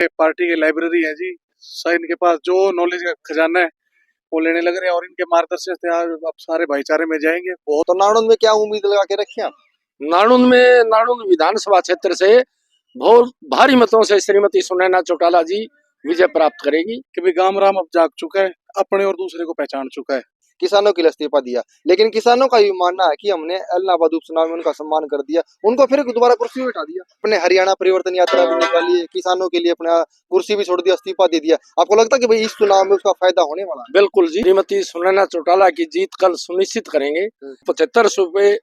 Party की library है जी। इनके पास जो नॉलेज का खजाना है वो लेने लग रहे हैं और इनके मार्गदर्शन से आज अब सारे भाईचारे में जाएंगे। बहुत तो नाड़ुन में क्या उम्मीद लगा के रखे आप? नाड़ुन विधानसभा क्षेत्र से बहुत भारी मतों से श्रीमती सुनैना चौटाला जी विजय प्राप्त करेगी। कि गांव राम अब जाग चुका है, अपने और दूसरे को पहचान चुका है। किसानों के लिए इस्तीफा दिया, लेकिन किसानों का ये मानना है कि हमने इलाहाबाद उपचुनाव में उनका सम्मान कर दिया, उनको फिर दोबारा कुर्सी बैठा दिया। अपने हरियाणा परिवर्तन यात्रा भी निकाली है, किसानों के लिए अपना कुर्सी भी छोड़ दिया, इस्तीफा दे दिया। आपको लगता है कि भाई इस चुनाव में उसका फायदा होने वाला है? बिल्कुल जी, श्रीमती सुनैना चौटाला की जीत कल सुनिश्चित करेंगे। 75 रुपए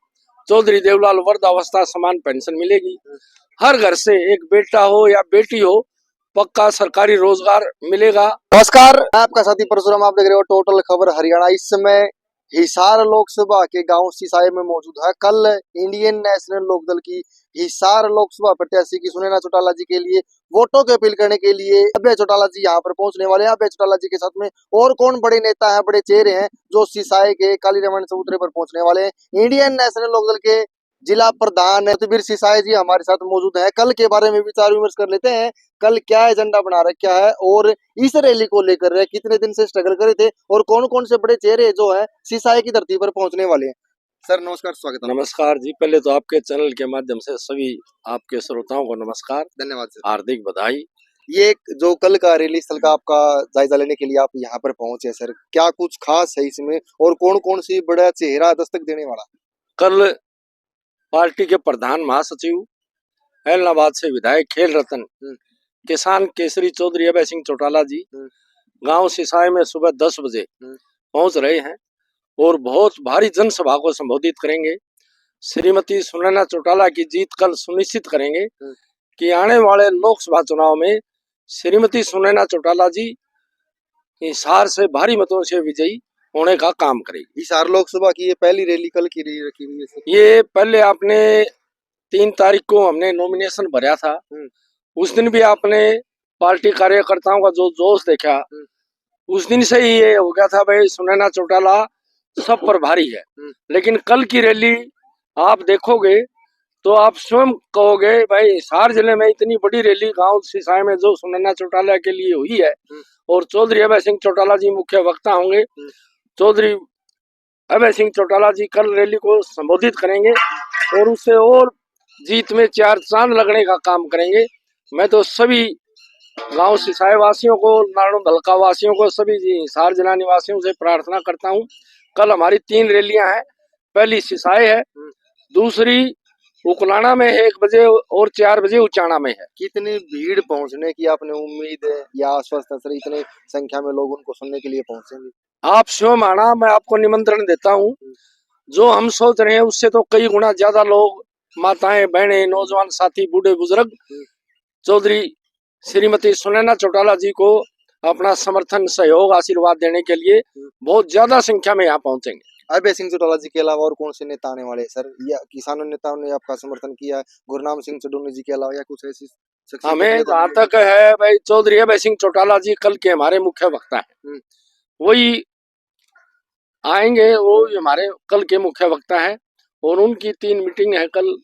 चौधरी देवलाल वृद्धावस्था समान पेंशन मिलेगी। हर घर से एक बेटा हो या बेटी हो पक्का सरकारी रोजगार मिलेगा। नमस्कार, आपका साथी परशुराम, आप देख रहे हो टोटल खबर हरियाणा। इस समय हिसार लोकसभा के गांव सिसाई में मौजूद है। कल इंडियन नेशनल लोकदल की हिसार लोकसभा प्रत्याशी की सुनैना चौटाला जी के लिए वोटों की अपील करने के लिए अभय चौटाला जी यहाँ पर पहुंचने वाले हैं। अभय चौटाला जी के साथ में और कौन बड़े नेता हैं, बड़े चेहरे हैं जो सिसाई के काली रमन चबूतरे पर पहुंचने वाले हैं। इंडियन नेशनल लोकदल के जिला प्रधान सतबीर सिसाई जी हमारे साथ मौजूद हैं। कल के बारे में विचार विमर्श कर लेते हैं। कल क्या एजेंडा बना रखा है और इस रैली को लेकर कितने दिन से स्ट्रगल करे थे और कौन कौन से बड़े चेहरे जो है सिसाई की धरती पर पहुंचने वाले हैं। सर नमस्कार, स्वागत है। नमस्कार जी, पहले तो आपके चैनल के माध्यम से सभी आपके श्रोताओं को नमस्कार, धन्यवाद सर, हार्दिक बधाई। ये जो कल का रैली स्थल का आपका जायजा लेने के लिए आप यहाँ पर पहुंचे सर, क्या कुछ खास है इसमें और कौन कौन सी बड़ा चेहरा दस्तक देने वाला? कल पार्टी के प्रधान महासचिव, इलाहाबाद से विधायक खेल रत्न, किसान केसरी चौधरी अभय सिंह चौटाला जी गांव सिसाई में सुबह 10 बजे पहुंच रहे हैं और बहुत भारी जनसभा को संबोधित करेंगे। श्रीमती सुनैना चौटाला की जीत कल सुनिश्चित करेंगे कि आने वाले लोकसभा चुनाव में श्रीमती सुनैना चौटाला जी हिसार से भारी मतों से विजयी होने का काम करेगी। हिसार लोकसभा की ये पहली रैली कल की रैली रखी हुई है सर। ये पहले आपने 3 तारीख को हमने नॉमिनेशन भरा था, उस दिन भी आपने पार्टी कार्यकर्ताओं का जो जोश देखा, उस दिन से ही ये हो गया था भाई सुनैना चौटाला सब पर भारी है। लेकिन कल की रैली आप देखोगे तो आप स्वयं कहोगे भाई हिसार जिले में इतनी बड़ी रैली गांव सिसाई में जो सुनैना चौटाला के लिए हुई है और चौधरी अभय सिंह चौटाला जी मुख्य वक्ता होंगे। चौधरी अभय सिंह चौटाला जी कल रैली को संबोधित करेंगे और उससे और जीत में 4 चांद लगने का काम करेंगे। मैं तो सभी गांव सिसाई वासियों को, नाड़ुन हल्का वासियों को, सभी हिसार जिला निवासियों से प्रार्थना करता हूं। कल हमारी 3 रैलियां हैं। पहली सिसाई है, दूसरी उकलाना में 1 बजे और 4 बजे उचाना में है। कितनी भीड़ पहुंचने की आपने उम्मीद है या आश्वस्त है सर? इतने संख्या में लोग उनको सुनने के लिए पहुंचेंगे? आप स्वयं आना, मैं आपको निमंत्रण देता हूं। जो हम सोच रहे हैं उससे तो कई गुना ज्यादा लोग, माताएं, बहनें, नौजवान साथी, बूढ़े बुजुर्ग चौधरी श्रीमती सुनैना चौटाला जी को अपना समर्थन, सहयोग, आशीर्वाद देने के लिए बहुत ज्यादा संख्या में यहाँ पहुंचेंगे। अभय सिंह चौटाला जी के अलावा और कौन से नेता आने वाले हैं सर? या किसानों नेताओं ने आपका समर्थन किया, गुरनाम सिंह चडूनी जी के अलावा, या कुछ ऐसी? हमें जहाँ तक है भाई चौधरी अभय सिंह चौटाला जी कल के हमारे मुख्य वक्ता है, वही आएंगे, वो हमारे कल के मुख्य वक्ता है और उनकी 3 मीटिंग है कल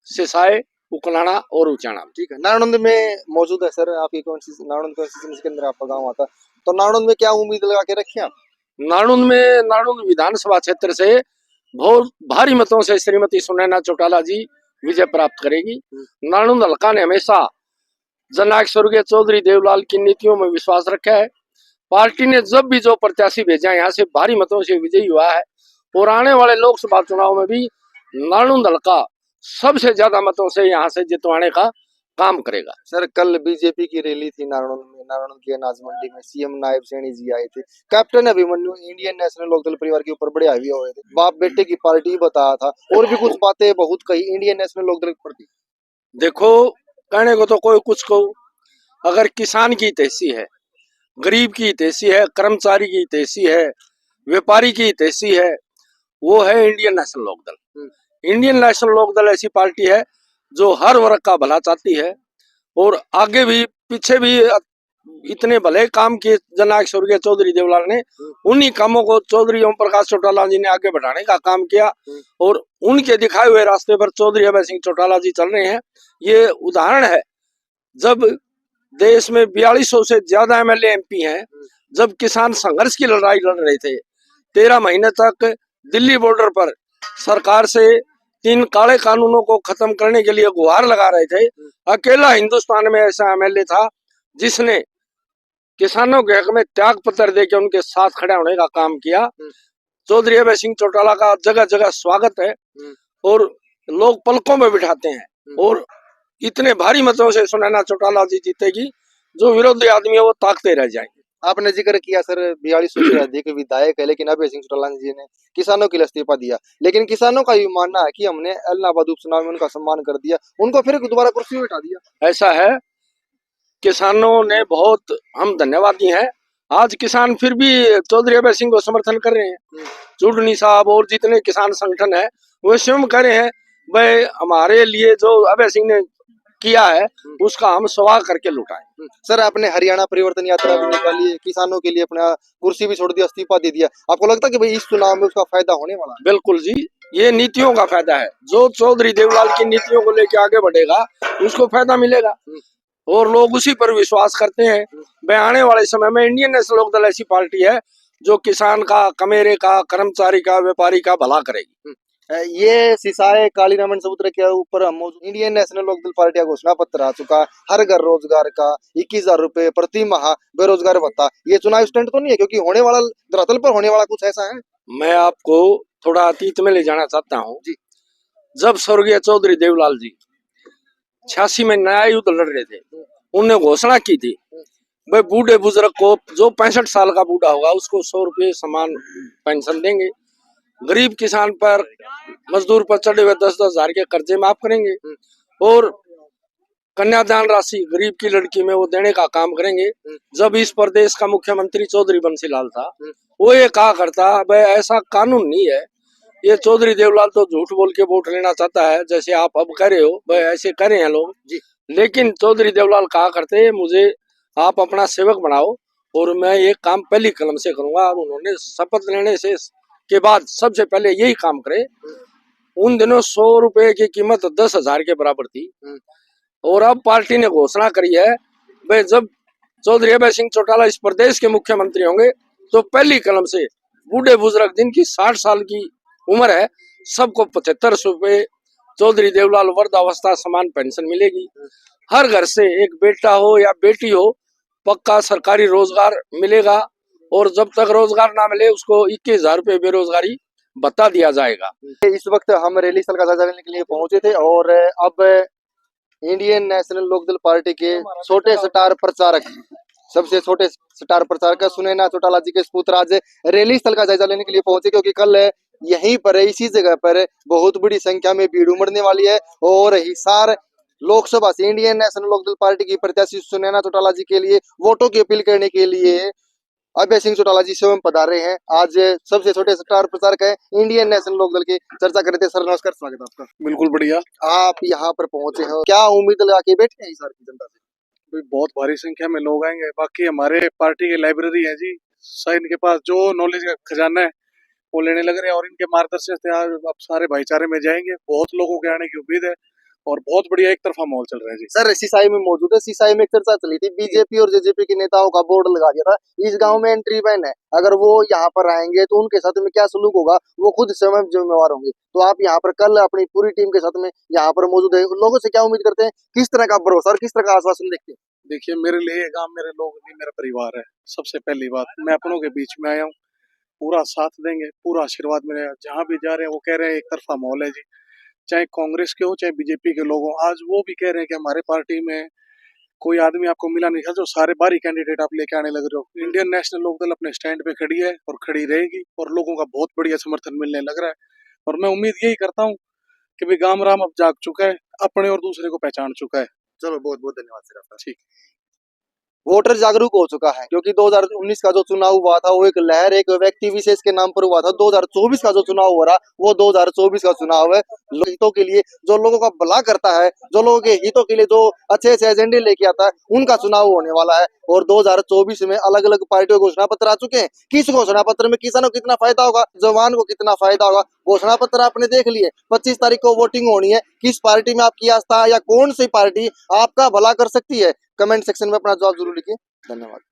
सिसाई, उकलाना और उचाना। ठीक है, नारायण में मौजूद है सर। आपकी कौन सी नारायण के अंदर आपका गांव आता है, तो नारायण में क्या उम्मीद लगा के रखे आप? नाड़ुन विधानसभा क्षेत्र से बहुत भारी मतों से श्रीमती सुनैना चौटाला जी विजय प्राप्त करेगी। नाड़ुन हल्का ने हमेशा जननायक स्वर्गीय चौधरी देवलाल की नीतियों में विश्वास रखा है। पार्टी ने जब भी जो प्रत्याशी भेजा यहाँ से भारी मतों से विजयी हुआ है और आने वाले लोकसभा चुनाव में भी नाड़ुन हल्का सबसे ज्यादा मतों से यहाँ से जितवाने का काम करेगा। सर कल बीजेपी की रैली थी नारायण में, नारायण की अनाज मंडी में सीएम नायब सैनी जी आए थे। Captain Abhimanyu Indian National Lokdal परिवार के ऊपर बड़े हावी हुए थे, बाप बेटे की पार्टी बताया था और भी कुछ बातें बहुत कही इंडियन नेशनल लोकदल के प्रति। देखो, कहने को तो कोई कुछ कहू, अगर किसान की हितैषी है, गरीब की हितैषी है, कर्मचारी की हितैषी है, व्यापारी की हितैषी है, वो है Indian National Lokdal. Indian National Lokdal ऐसी पार्टी है जो हर वर्ग का भला चाहती है और आगे भी पीछे भी इतने भले काम किए जननायक स्वर्गीय चौधरी देवलाल ने, उन्हीं कामों को चौधरी ओम प्रकाश चौटाला जी ने आगे बढ़ाने का काम किया और उनके दिखाए हुए रास्ते पर चौधरी अभय सिंह चौटाला जी चल रहे हैं। ये उदाहरण है, जब देश में 4200 से ज्यादा एमएलए एमपी हैं। जब किसान संघर्ष की लड़ाई लड़ रहे थे 13 महीने तक दिल्ली बॉर्डर पर सरकार से 3 काले कानूनों को खत्म करने के लिए गुहार लगा रहे थे, अकेला हिंदुस्तान में ऐसा एमएलए था जिसने किसानों के हक में त्याग पत्र देकर उनके साथ खड़े होने का काम किया। चौधरी अभय सिंह चौटाला का जगह जगह स्वागत है और लोग पलकों में बिठाते हैं और इतने भारी मतों से सुनैना चौटाला जी जीतेगी, जो विरोधी आदमी है वो ताकते रह जाएंगे। आपने जिक्र किया सर 4200 से अधिक विधायक है, लेकिन अभय सिंह चौटाला जी ने किसानों के लिए इस्तीफा दिया, लेकिन किसानों का ये मानना है कि हमने इलाहाबाद उपचुनाव में उनका सम्मान कर दिया, उनको फिर दोबारा कुर्सी में बिठा दिया। ऐसा है, किसानों ने बहुत हम धन्यवादी हैं। आज किसान फिर भी चौधरी अभय सिंह को समर्थन कर रहे हैं। चुडनी साहब और जितने किसान संगठन है वो स्वयं कह रहे हैं भाई हमारे लिए जो अभय सिंह ने किया है उसका हम सवाह करके लुटाएं। सर आपने हरियाणा परिवर्तन यात्रा भी निकाली है, किसानों के लिए अपना कुर्सी भी छोड़ दिया, इस्तीफा दे दिया, आपको लगता है कि भाई इस चुनाव में उसका फायदा होने वाला है? बिल्कुल जी, ये नीतियों का फायदा है। जो चौधरी देवलाल की नीतियों को लेकर आगे बढ़ेगा उसको फायदा मिलेगा और लोग उसी पर विश्वास करते हैं। भाई आने वाले समय में इंडियन नेशनल लोकदल ऐसी पार्टी है जो किसान का, कमेरे का, कर्मचारी का, व्यापारी का भला करेगी। ये सिसाए काली रमन समुद्र के ऊपर हम इंडियन नेशनल लोकदल पार्टी का घोषणा पत्र आ चुका, हर घर रोजगार का 21,000 रुपए प्रति माह बेरोजगार भत्ता, ये चुनाव स्टंट तो नहीं है? क्योंकि होने वाला धरातल पर होने वाला कुछ ऐसा है। मैं आपको थोड़ा अतीत में ले जाना चाहता हूँ। जब स्वर्गीय चौधरी देवलाल जी 86 में नया युद्ध लड़ रहे थे, उन्होंने घोषणा की थी भाई बूढ़े बुजुर्ग को, जो 65 साल का बूढ़ा होगा उसको 100 रुपये समान पेंशन देंगे, गरीब किसान पर, मजदूर पर चढ़े हुए 10-10 हजार के कर्जे माफ करेंगे और कन्यादान राशि गरीब की लड़की में वो देने का काम करेंगे। जब इस प्रदेश का मुख्यमंत्री चौधरी बंसीलाल था वो ये कहा करता भाई ऐसा कानून नहीं है। ये चौधरी देवलाल तो झूठ बोल के वोट लेना चाहता है, जैसे आप अब कह रहे हो भाई ऐसे कर रहे हैं लोग जी। लेकिन चौधरी देवलाल कहा करते मुझे आप अपना सेवक बनाओ और मैं ये काम पहली कलम से करूंगा। और उन्होंने शपथ लेने से के बाद सबसे पहले यही काम करे। उन दिनों 100 रुपए की कीमत 10,000 के बराबर थी और अब पार्टी ने घोषणा करी है भाई जब चौधरी अभय सिंह चौटाला इस प्रदेश के मुख्यमंत्री होंगे तो पहली कलम से बूढ़े बुजुर्ग जिनकी 60 साल की उम्र है सबको 75 रुपए चौधरी देवलाल वृद्धावस्था समान पेंशन मिलेगी। हर घर से एक बेटा हो या बेटी हो पक्का सरकारी रोजगार मिलेगा और जब तक रोजगार ना मिले उसको 21,000 रुपए बेरोजगारी भत्ता दिया जाएगा। इस वक्त हम रैली स्थल का जायजा लेने के लिए पहुंचे थे और अब इंडियन नेशनल लोकदल पार्टी के छोटे स्टार प्रचारक, सबसे छोटे स्टार प्रचारक सुनैना चौटाला जी के सुपुत्र आज रैली स्थल का जायजा लेने के लिए पहुंचे, क्योंकि कल यहीं पर इसी जगह पर बहुत बड़ी संख्या में भीड़ उमड़ने वाली है और हिसार लोकसभा से इंडियन नेशनल लोकदल पार्टी की प्रत्याशी सुनैना चौटाला जी के लिए वोटों की अपील करने के लिए अभय सिंह चौटाला जी स्वयं पधारे हैं। आज सबसे छोटे स्टार प्रचारक है इंडियन नेशनल लोकदल की चर्चा करते। सर नमस्कार, स्वागत है आपका। बिल्कुल बढ़िया। आप यहाँ पर पहुंचे हैं, क्या उम्मीद लगा के बैठे हैं हिसार की जनता से? बहुत भारी संख्या में लोग आएंगे। बाकी हमारे पार्टी की लाइब्रेरी है जी, इनके पास जो नॉलेज का खजाना है वो लेने लग रहे हैं और इनके मार्गदर्शन से आज आप सारे भाईचारे में जाएंगे। बहुत लोगों के आने की उम्मीद है और बहुत बढ़िया एक तरफा माहौल चल रहा है जी। सर सिसाई में मौजूद है, सिसाई में एक चर्चा चली थी, बीजेपी और जेजेपी के नेताओं का बोर्ड लगा दिया था इस गांव में एंट्री बैन है, अगर वो यहाँ पर आएंगे तो उनके साथ में क्या सलूक होगा वो खुद स्वयं जिम्मेवार होंगे। तो आप यहाँ पर कल अपनी पूरी टीम के साथ में यहाँ पर मौजूद है, लोगों से क्या उम्मीद करते हैं, किस तरह का भरोसा और किस तरह का आश्वासन देखते हैं? देखिए मेरे लिए ये गांव मेरे लोग नहीं, मेरा परिवार है। सबसे पहली बात, मैं अपनों के बीच में आया हूँ, पूरा साथ देंगे, पूरा आशीर्वाद मिलेगा। जहाँ भी जा रहे हैं वो कह रहे हैं एक तरफा माहौल है जी, चाहे कांग्रेस के हो चाहे बीजेपी के लोग हो। आज वो भी कह रहे हैं कि हमारे पार्टी में कोई आदमी आपको मिला नहीं था जो सारे बारी कैंडिडेट आप लेके आने लग रहे हो। इंडियन नेशनल लोकदल अपने स्टैंड पे खड़ी है और खड़ी रहेगी और लोगों का बहुत बढ़िया समर्थन मिलने लग रहा है। और मैं उम्मीद यही करता हूँ कि भाई गाम राम अब जाग चुका है, अपने और दूसरे को पहचान चुका है। चलो बहुत बहुत धन्यवाद सर आपका। ठीक। वोटर जागरूक हो चुका है, क्योंकि 2019 का जो चुनाव हुआ था वो एक लहर, एक व्यक्ति विशेष के नाम पर हुआ था। 2024 का जो चुनाव हो रहा वो 2024 का चुनाव है हितों के लिए, जो लोगों का भला करता है, जो लोगों के हितों के लिए जो अच्छे अच्छे एजेंडे लेके आता है, उनका चुनाव होने वाला है। और 2024 में अलग अलग पार्टियों के घोषणा पत्र आ चुके हैं। किस घोषणा पत्र में किसानों को कितना फायदा होगा, जवान को कितना फायदा होगा, घोषणा पत्र आपने देख लिए। 25 तारीख को वोटिंग होनी है, किस पार्टी में आपकी आस्था है या कौन सी पार्टी आपका भला कर सकती है। कमेंट सेक्शन में अपना जवाब जरूर लिखिए। धन्यवाद।